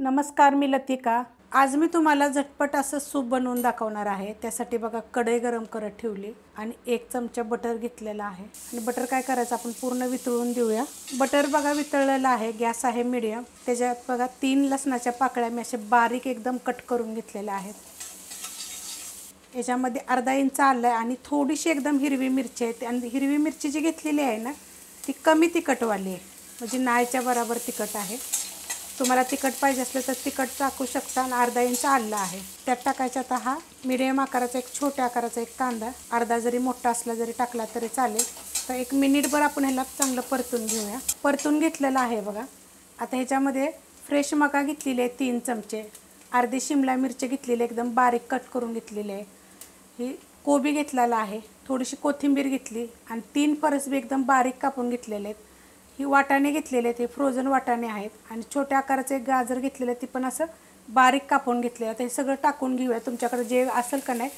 नमस्कार, मी लतिका। आज मी तुम्हाला झटपट असं सूप बनवून दाखवणार आहे। त्यासाठी बघा कढई गरम करत ठेवली आणि 1 चमचा बटर घेतलेला आहे आणि बटर काय करायचं आपण पूर्ण वितळून देऊया। बटर बघा वितळलेला आहे, गॅस आहे मीडियम। त्याच्यात बघा 3 लसणाच्या पाकळ्या मी असे बारीक एकदम कट करून घेतलेल्या आहेत। याच्यामध्ये अर्धा इंच आलं आणि थोडीशी एकदम हिरवी मिरची आहे आणि हिरवी मिरची जी घेतलेली आहे ना ती कमी तिखटवाली आहे, म्हणजे नाहीच्या बरोबर तिखट आहे। तुम्हाला तिखट पाहिजे असलं तर तिखट टाकू शकता आणि अर्धा इंच आलं आहे त्यात टाकायचा। आता हा मीडियम आकाराचा एक छोट्या आकाराचा एक कांदा, अर्धा जरी मोठा असला जरी टाकला तरी चालेल। तर 1 मिनिटभर आपण ह्याला चांगलं परतून घेऊया। परतून घेतलेलं आहे बघा। आता ह्याच्यामध्ये फ्रेश मका घेतलेली आहे 3 चमचे, अर्धी शिमला मिरची घेतलेली एकदम बारीक कट करून घेतलेली आहे, ही कोबी घेतलेला आहे, थोडीशी कोथिंबीर घेतली आणि 3 फरसबी एकदम बारीक कापून घेतलेले आहेत। ही वाटाणे घेतलेले आहेत, हे फ्रोझन वाटाणे आहेत आणि छोट्या आकाराचे एक गाजर घेतलेले ती पण असं बारीक कापून घेतले। आता हे सगळं टाकून घेऊया। तुमच्याकडे जे असेल का नाही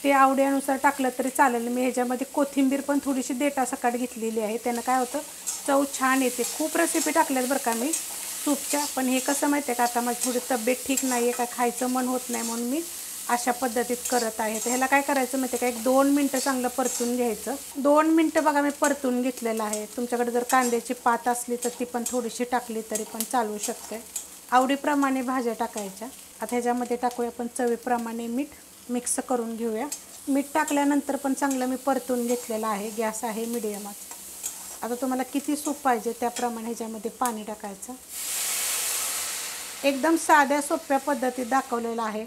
ते आवडीनुसार टाकलं तरी चालेल। मी ह्याच्यामध्ये कोथिंबीर पण थोडीशी देठासकट घेतलेली आहे, त्यानं काय होतं चव छान येते। खूप रेसिपी टाकल्यात बरं का मी सूपच्या, पण हे कसं माहिती आहे का आता माझी थोडी तब्येत ठीक नाही आहे, काय खायचं मन होत नाही म्हणून मी अशा पद्धतीत करत आहे। तर ह्याला काय करायचं माहिती आहे का 1-2 मिनटं चांगलं परतून घ्यायचं। 2 मिनटं बघा मी परतून घेतलेलं आहे। तुमच्याकडे जर कांद्याची पात असली तर ती पण थोडीशी टाकली तरी पण चालू शकते, आवडीप्रमाणे भाज्या टाकायच्या। आता ह्याच्यामध्ये टाकूया आपण चवीप्रमाणे मीठ, मिक्स करून घेऊया। मीठ टाकल्यानंतर पण चांगलं मी परतून घेतलेलं आहे, गॅस आहे मीडियमच। आता तुम्हाला किती सूप पाहिजे त्याप्रमाणे ह्याच्यामध्ये पाणी टाकायचं। एकदम साध्या सोप्या पद्धतीत दाखवलेलं आहे।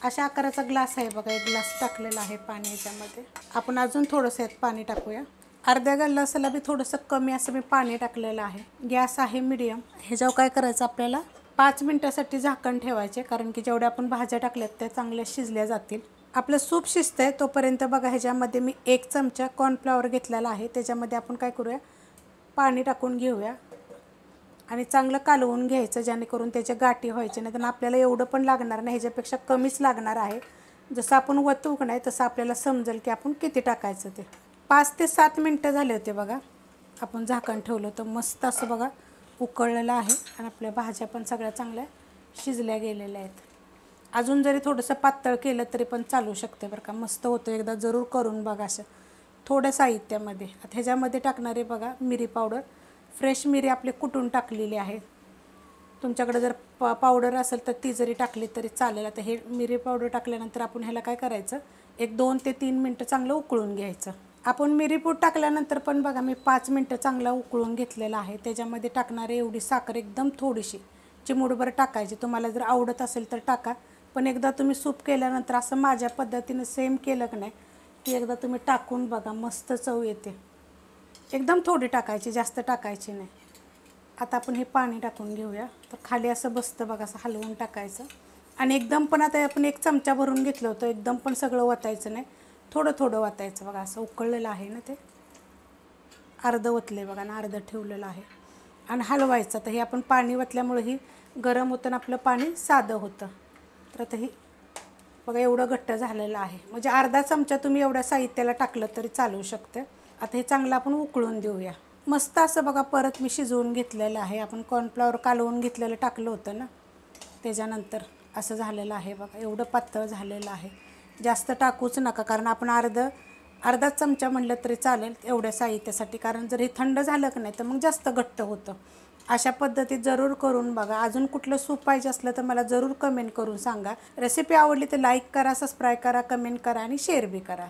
अशा आकाराचा ग्लास आहे बघा, 1 ग्लास टाकलेला आहे पाणी ह्याच्यामध्ये। आपण अजून थोडंसं यात पाणी टाकूया, अर्ध्या ग्लासाला बी थोडंसं कमी असं मी पाणी टाकलेलं आहे। गॅस आहे मीडियम। ह्याच्यावर काय करायचं आपल्याला 5 मिनटासाठी झाकण ठेवायचे, कारण की जेवढ्या आपण भाज्या टाकल्यात त्या चांगल्या शिजल्या जातील। आपलं सूप शिजतंय तोपर्यंत बघा ह्याच्यामध्ये मी 1 चमचा कॉर्नफ्लॉवर घेतलेला आहे, त्याच्यामध्ये आपण काय करूया पाणी टाकून घेऊया आणि चांगलं कालवून घ्यायचं, जेणेकरून त्याच्या गाठी व्हायचे नाही। तर आपल्याला एवढं पण लागणार नाही, ह्याच्यापेक्षा कमीच लागणार आहे। जसं आपण वतू का नाही तसं आपल्याला समजेल की आपण किती टाकायचं ते। 5 ते 7 मिनटं झाले होते बघा, आपण झाकण ठेवलं तर मस्त असं बघा उकळलेलं आहे आणि आपल्या भाज्या पण सगळ्या चांगल्या शिजल्या गेलेल्या आहेत। अजून जरी थोडंसं पातळ केलं तरी पण चालू शकते बरं का, मस्त होतं, एकदा जरूर करून बघा। असं थोडं साहित्यामध्ये आता ह्याच्यामध्ये टाकणारे बघा मिरी पावडर, फ्रेश मिरी आपले कुटून टाकलेली आहे। तुमच्याकडे जर पावडर असेल तर ती जरी टाकली तरी चालेल। आता हे मिरी पावडर टाकल्यानंतर आपण ह्याला काय करायचं 1-2 ते 3 मिनटं चांगलं उकळून घ्यायचं। आपण मिरीपूड टाकल्यानंतर पण बघा मी 5 मिनटं चांगला उकळून घेतलेला आहे। त्याच्यामध्ये टाकणारे एवढी साखर एकदम थोडीशी चिमूटभर टाकायची, तुम्हाला जर आवडत असेल तर टाका, पण एकदा तुम्ही सूप केल्यानंतर असं माझ्या पद्धतीने सेम केलं की नाही की एकदा तुम्ही टाकून बघा, मस्त चव येते। एकदम थोडी टाकायची, जास्त टाकायची नाही। आता आपण हे पाणी टाकून घेऊया, तर खाली असं बसतं बघा, असं हलवून टाकायचं आणि एकदम पण आता आपण 1 चमचा भरून घेतलं होतं, एकदम पण सगळं वतायचं नाही, थोडं थोडं वतायचं बघा। असं उकळलेलं आहे ना ते, अर्धं वतले बघा ना, अर्धं ठेवलेलं आहे आणि हलवायचं। तर हे आपण पाणी वतल्यामुळे ही गरम होतं आणि आपलं पाणी साधं होतं। तर आता ही बघा एवढं घट्ट झालेलं आहे, म्हणजे अर्धा चमचा तुम्ही एवढ्या साहित्याला टाकलं तरी चालू शकते। आता हे चांगलं आपण उकळून देऊया। मस्त असं बघा परत मी शिजवून घेतलेलं आहे, आपण कॉर्नफ्लॉवर कालवून घेतलेलं टाकलं होतं ना त्याच्यानंतर असं झालेलं आहे बघा, एवढं पातळ झालेलं आहे। जास्त टाकूच नका, कारण आपण अर्धा चमचा म्हणलं तरी चालेल एवढ्या साहित्यासाठी, कारण जर हे थंड झालं की नाही तर मग जास्त घट्ट होतं। अशा पद्धतीत जरूर करून बघा। अजून कुठलं सूप पाहिजे असलं तर मला जरूर कमेंट करून सांगा। रेसिपी आवडली तर लाईक करा, सबस्क्राईब करा, कमेंट करा आणि शेअर बी करा।